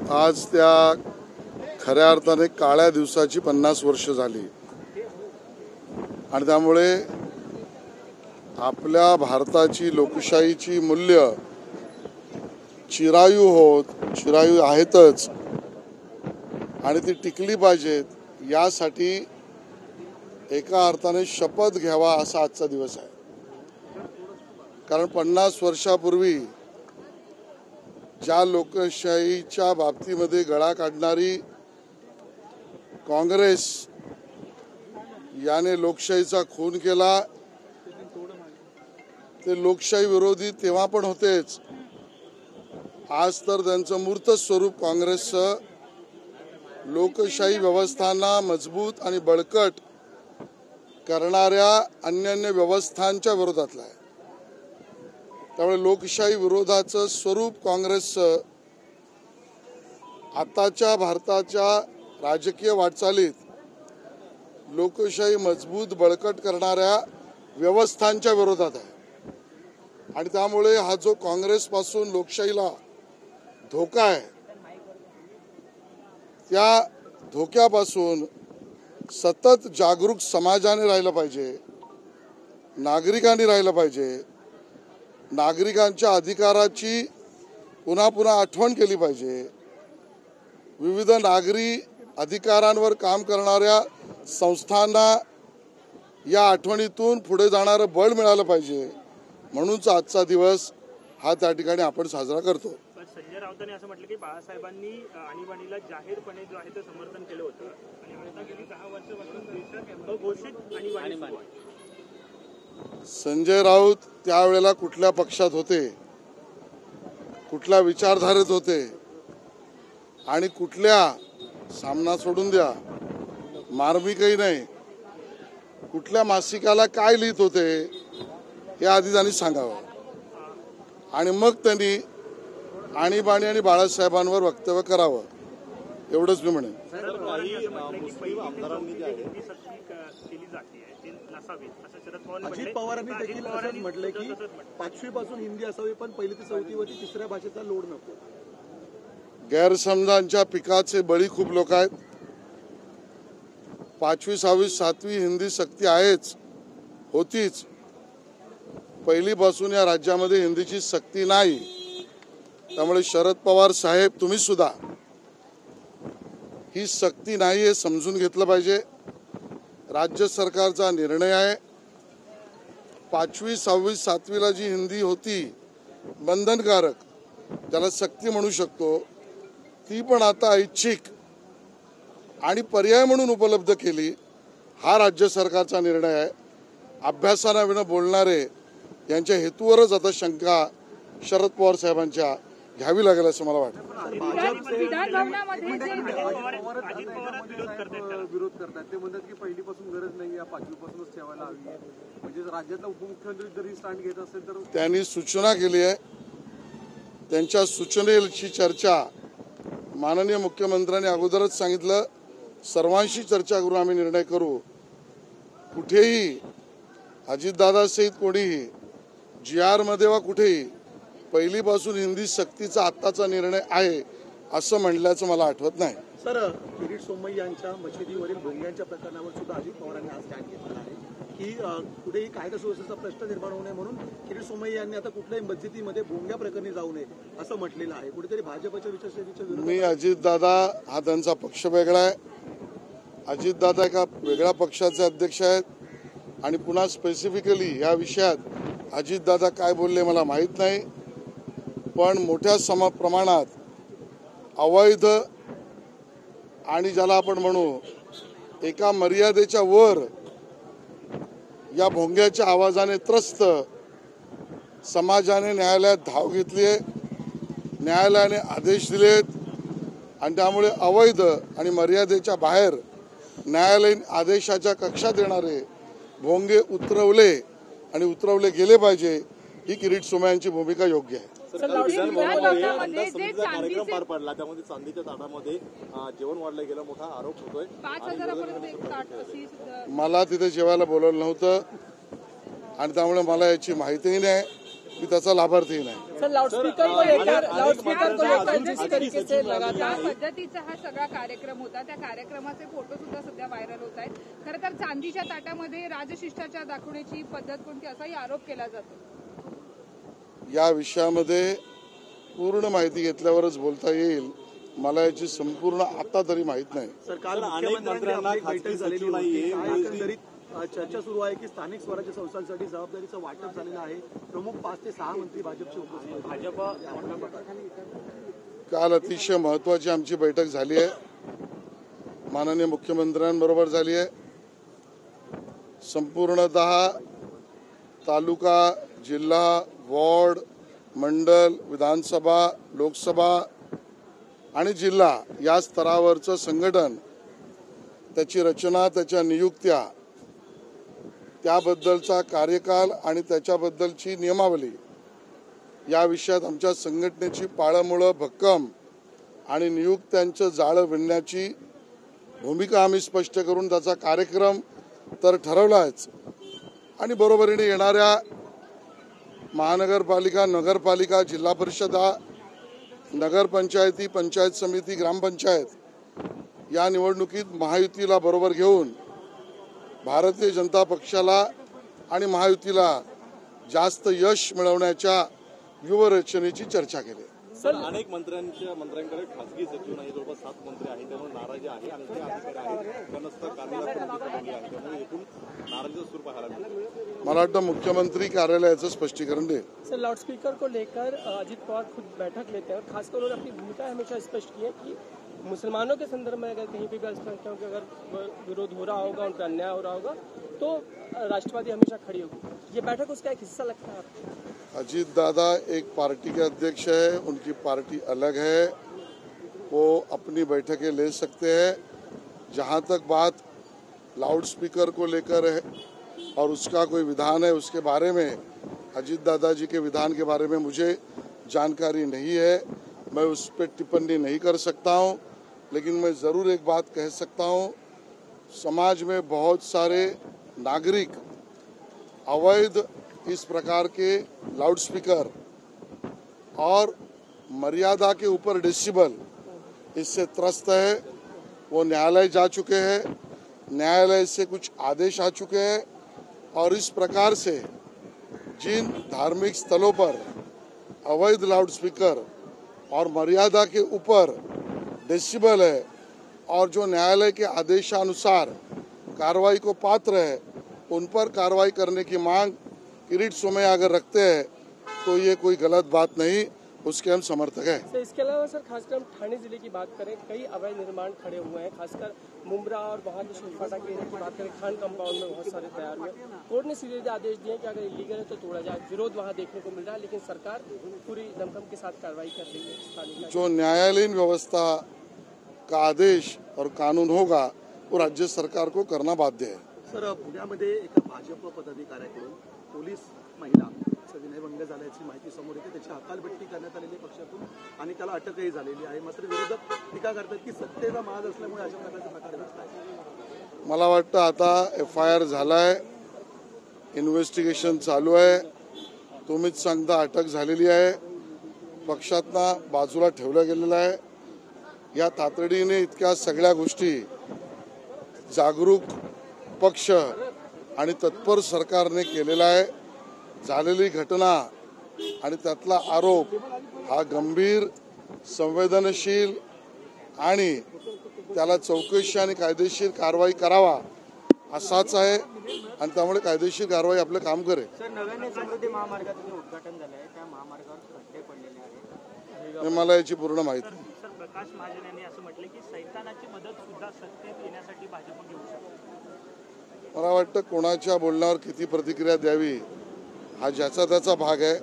आज त्या खऱ्या अर्थाने काळ्या दिवसाची 50 वर्ष झाली आणि त्यामुळे आपल्या भारताची लोकशाहीची मूल्य चिरायू आहेतच आणि ती टिकली पाहिजेत यासाठी एका अर्थाने शपथ घ्यावा असा आजचा दिवस आहे। कारण 50 वर्षापूर्वी ज्या लोकशाहीच्या बाबतीमध्ये गळा काढणारी काँग्रेस याने लोकशाहीचा खून केला, ते लोकशाही विरोधी तेव्हा पण होतेच। आज तर त्यांचं मूर्त स्वरूप काँग्रेसचं लोकशाही व्यवस्थांना मजबूत आणि बळकट करणाऱ्या अन्य व्यवस्थांच्या विरोधातला आहे। त्यामुळे लोकशाही विरोधाचं स्वरूप काँग्रेसचं आताच्या भारताच्या राजकीय वाटचालीत लोकशाही मजबूत बळकट करणाऱ्या व्यवस्थांच्या विरोधात आहे आणि त्यामुळे हा जो काँग्रेसपासून लोकशाहीला धोका आहे, त्या धोक्यापासून सतत जागरूक समाजाने राहिलं पाहिजे, नागरिकांनी राहिलं पाहिजे, नागरिकांच्या अधिकाराची पुन्हा पुन्हा आठवण केली पाहिजे, विविध नागरी अधिकारांवर काम करणाऱ्या संस्थांना या आठवणीतून पुढे जाणारं बळ मिळालं पाहिजे। म्हणूनच आजचा दिवस हा त्या ठिकाणी आपण साजरा करतो। संजय राऊतांनी असं म्हटलं की बाळासाहेबांनी आणीबाणीला जाहीरपणे जो आहे ते समर्थन केलं होतं आणि आता गेली 10 वर्षांपासून देशात अघोषित आणीबाणी सुरू आहे। संजय राऊत त्यावेळेला कुठल्या पक्षात होते, कुठल्या विचारधारेत होते आणि कुठल्या, सामना सोडून द्या, मार्मिकही नाही, कुठल्या मासिकाला काय लिहित होते हे आधी त्यांनी सांगावं आणि मग त्यांनी आणीबाणी आणि बाळासाहेबांवर वक्तव्य करावं, एवढंच मी म्हणेन। अजित पवारांनी देखील असंच म्हटलंय की 5वी पासून हिंदी असावी पण पहिली ते 4थी वरती तिसऱ्या भाषेचा लोड नको। गैरसमजांच्या पिकाचे बळी खूप लोक आहेत। 5वी 6वी 7वी हिंदी सक्ती आहेच, होतीच। पहिलीपासून या राज्यामध्ये हिंदीची सक्ती नाही। त्यामुळे शरद पवार साहेब तुम्ही सुद्धा ही सक्ती नाही हे समजून घेतलं पाहिजे। राज्य सरकारचा निर्णय आहे। 5वी 6वी 7वीला जी हिंदी होती बंधनकारक, त्याला सक्ती म्हणू शकतो, ती पण आता ऐच्छिक आणि पर्याय म्हणून उपलब्ध केली। हा राज्य सरकारचा निर्णय आहे। अभ्यासाविना बोलणारे यांच्या हेतूवरच आता शंका शरद पवार साहेबांच्या घ्यावी लागेल असं मला वाटतं। विरोध करतात, ते म्हणतात की पहिलीपासून गरज नाही, 5वी पासूनच ठेवायला हवी आहे। म्हणजे राज्यातला उपमुख्यमंत्री जरी स्टँड घेत असेल तर त्यांनी सूचना केली आहे। त्यांच्या सूचनेची चर्चा माननीय मुख्यमंत्र्यांनी अगोदरच सांगितलं, सर्वांशी चर्चा करून आम्ही निर्णय करू। कुठेही अजितदादा सहित कोणीही GR मध्ये वा कुठेही पहिलीपासून हिंदी सक्तीचा आत्ताचा निर्णय आहे असं म्हणल्याचं मला आठवत नाही। सर, किरीट सोमय्या यांच्या मशिदीवरील भोंग्यांच्या प्रकरणावर सुद्धा अजित पवारांनी आज स्टँड घेतला आहे की कुठेही कायदा सुव्यवस्थेचा प्रश्न निर्माण होऊ नये म्हणून किरीट सोमय्या यांनी आता कुठल्याही मस्जिदीमध्ये भोंग्या प्रकरणी जाऊ नये असं म्हटलेलं आहे। कुठेतरी भाजपच्या विचारसरणीच्या विरोधात मी अजितदादा हा त्यांचा पक्ष वेगळा आहे। अजितदादा एका वेगळ्या पक्षाचे अध्यक्ष आहेत आणि पुन्हा स्पेसिफिकली या विषयात अजितदादा काय बोलले मला माहीत नाही, पण मोठ्या प्रमाणात अवैध आणि ज्याला आपण म्हणू एका मर्यादेच्या वर या भोंग्याच्या आवाजाने त्रस्त समाजाने न्यायालयात धाव घेतली आहे। न्यायालयाने आदेश दिलेत आणि त्यामुळे अवैध आणि मर्यादेच्या बाहेर न्यायालयीन आदेशाच्या कक्षात येणारे भोंगे उतरवले गेले पाहिजे। ही किरीट सोमय्यांची भूमिका योग्य आहे। कार्यक्रम पार पडला, त्यामध्ये चांदीच्या ताटामध्ये जेवण वाढलं गेलं, मोठा आरोप होतोय। 5,000 मला तिथे जेवायला बोलवलं नव्हतं आणि त्यामुळे मला याची माहितीही नाही। मी त्याचा लाभार्थी नाही. सर लाउडस्पीकर को लेकर जिस तरीके से लगातार पद्धतीचा हा सगळा कार्यक्रम होता, त्या कार्यक्रमाचे फोटो सुद्धा सध्या व्हायरल होत आहेत. खरं तर चांदीच्या ताटामध्ये राजशिष्टाचार दाखवण्याची पद्धत कोणती असाही आरोप केला जातो. या विषयामध्ये पूर्ण माहिती घेतल्यावरच बोलता येईल. मला याची संपूर्ण आता तरी माहित नाही. सर काल अनेक मंत्र्यांना बैठक झालेली सचिव नाहीये. होती. एकंदरीत चर्चा सुरू आहे की स्थानिक स्वराज्य संस्थांसाठी जबाबदारीचं वाटप झालेलं आहे. प्रमुख 5 ते 6 मंत्री भाजपचे उपस्थित काल अतिशय महत्वाची आमची बैठक झाली आहे. माननीय मुख्यमंत्र्यांबरोबर झाली आहे. संपूर्णतः तालुका, जिल्हा, वॉर्ड, मंडल, विधानसभा, लोकसभा आणि जिल्हा या स्तरावरचं संघटन, त्याची रचना, त्याच्या नियुक्त्या, त्याबद्दलचा कार्यकाल आणि त्याच्याबद्दलची नियमावली या विषयात आमच्या संघटनेची पाळंमुळं भक्कम आणि नियुक्त्यांचं जाळं विणण्याची भूमिका आम्ही स्पष्ट करून त्याचा कार्यक्रम तर ठरवलाच. आणि बरोबरीने येणाऱ्या महानगरपालिका, नगरपालिका, जिल्हा परिषदा, नगरपंचायती, पंचायत समिती, ग्रामपंचायत या निवडणुकीत महायुतीला बरोबर घेऊन भारतीय जनता पक्षाला आणि महायुतीला जास्त यश मिळवण्याच्या व्यूहरचनेची चर्चा केली. सर अनेक मंत्र्यांकडे खासगी सचिव नाही, जवळपास 7 मंत्री आहेत, त्यामुळे नाराजी आहे. आणखी अधिकारी आहेत फणस्त कार्यालयात आहे, त्यामुळे एकूण नाराजीचं सूर पाहायला मिळतं. मला वाटतं मुख्यमंत्री कार्यालयाचं स्पष्टीकरण देईल. सर लाउडस्पीकर को लेकर अजीत पवार खुद बैठक लेते हैं और खासकर उन्होंने अपनी भूमिका हमेशा स्पष्ट की है कि मुसलमानों के संदर्भ में अगर कहीं भी अल्पसंख्यकों के अगर विरोध हो रहा होगा, उन पर अन्याय हो रहा होगा, तो राष्ट्रवादी हमेशा खड़ी होगी. ये बैठक उसका एक हिस्सा लगता है आपको? अजीत दादा एक पार्टी के अध्यक्ष है, उनकी पार्टी अलग है, वो अपनी बैठकें ले सकते हैं. जहाँ तक बात लाउडस्पीकर को लेकर है और उसका कोई विधान है, उसके बारे में अजीत दादाजी के विधान के बारे में मुझे जानकारी नहीं है. मैं उस पर टिप्पणी नहीं कर सकता हूँ. लेकिन मैं ज़रूर एक बात कह सकता हूँ, समाज में बहुत सारे नागरिक अवैध इस प्रकार के लाउडस्पीकर और मर्यादा के ऊपर डेसिबल इससे त्रस्त है. वो न्यायालय जा चुके हैं, न्यायालय से कुछ आदेश आ चुके हैं और इस प्रकार से जिन धार्मिक स्थलों पर अवैध लाउडस्पीकर और मर्यादा के ऊपर डेसिबल है और जो न्यायालय के आदेशानुसार कार्रवाई को पात्र है, उन पर कार्रवाई करने की मांग किरीट सोमैया अगर रखते हैं तो ये कोई गलत बात नहीं, उसके हम समर्थक हैं. सर इसके अलावा सर खासकर हम ठाणे जिले की बात करें, कई अवैध निर्माण खड़े हुए हैं, खासकर मुंब्रा और वहाँ जो शिवफाटा के एरिया की बात करें, खान कंपाउंड में बहुत सारे तैयार हुए. कोर्ट ने सीधे आदेश दिए कि अगर इलीगल है तो तोड़ा जाए. विरोध वहाँ देखने को मिल रहा है, लेकिन सरकार पूरी दमखम के साथ कार्रवाई कर रही है. जो न्यायालयीन व्यवस्था का आदेश और कानून होगा वो राज्य सरकार को करना बाध्य है. सर पुण्यामध्ये एका भाजप पदाधिकाऱ्याकडून पोलीस महिला विनयभंग झाल्याची माहिती समोर येते. त्याची हकालपट्टी करण्यात आलेली पक्षातून आणि त्याला अटकही झालेली आहे. मात्र विरोधक टीका करतात की सत्तेचा माज असल्यामुळे अशा प्रकारचे प्रकार घडतात. मला वाटतं आता FIR झालाय, इन्व्हेस्टिगेशन चालू आहे. तुम्हीच सांगता अटक झालेली आहे, पक्षातना बाजूला ठेवलं गेलेलं आहे. या तातडीने इतक्या सगळ्या गोष्टी जागरूक पक्ष आणि तत्पर सरकारने केलेला आहे. झालेली घटना आणि त्यातला आरोप हा गंभीर, संवेदनशील आणि त्याला चौकशी आणि कायदेशीर कारवाई करावा असाच आहे आणि त्यामुळे कायदेशीर कारवाई आपलं काम करेल. सर नव्याने समृद्धी महामार्गाचं उद्घाटन झालं आहे, त्या महामार्गावर खड्डे पडलेले आहेत. मला याची पूर्ण माहिती नाही. सर प्रकाश महाजन यांनी असं म्हटलं की सैतानाची मदत सुद्धा सत्तेत येण्यासाठी भाजप घेऊ शकते. मला वाटतं कोणाच्या बोलण्यावर किती प्रतिक्रिया द्यावी हा ज्याचा त्याचा भाग आहे.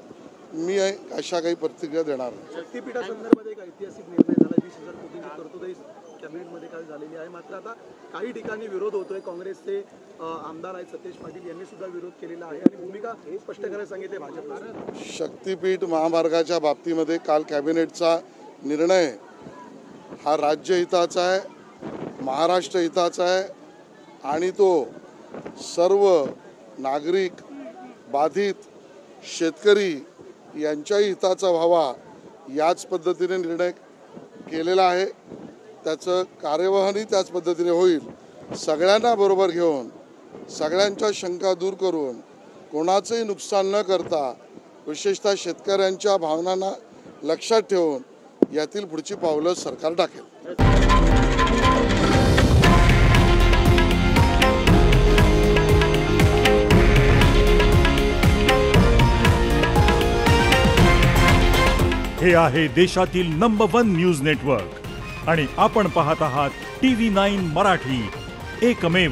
मी अशा काही प्रतिक्रिया देणार नाही. शक्तीपीठासंदर्भात एक ऐतिहासिक निर्णय झाला. 20,000 कोटींची तरतूद कॅबिनेटमध्ये काल झालेली आहे. मात्र आता काही ठिकाणी विरोध होतोय. काँग्रेसचे आमदार आहेत सतेज पाटील यांनी सुद्धा विरोध केलेला आहे आणि भूमिका स्पष्ट करायला सांगितले भाजपला. शक्तीपीठ महामार्गाच्या बाबतीमध्ये काल कॅबिनेटचा निर्णय हा राज्य हिताचा आहे, महाराष्ट्र हिताचा आहे आणि तो सर्व नागरिक, बाधित शेतकरी यांच्याही हिताचा व्हावा याच पद्धतीने निर्णय केलेला आहे. त्याचं कार्यवाही त्याच पद्धतीने होईल. सगळ्यांना बरोबर घेऊन सगळ्यांच्या शंका दूर करून कोणाचंही नुकसान न करता विशेषतः शेतकऱ्यांच्या भावनांना लक्षात ठेवून यातील पुढची पावलं सरकार टाकेल. हे आहे देशातील नंबर 1 न्यूज नेटवर्क आणि आपण पाहत आहात TV9 मराठी, एकमेव.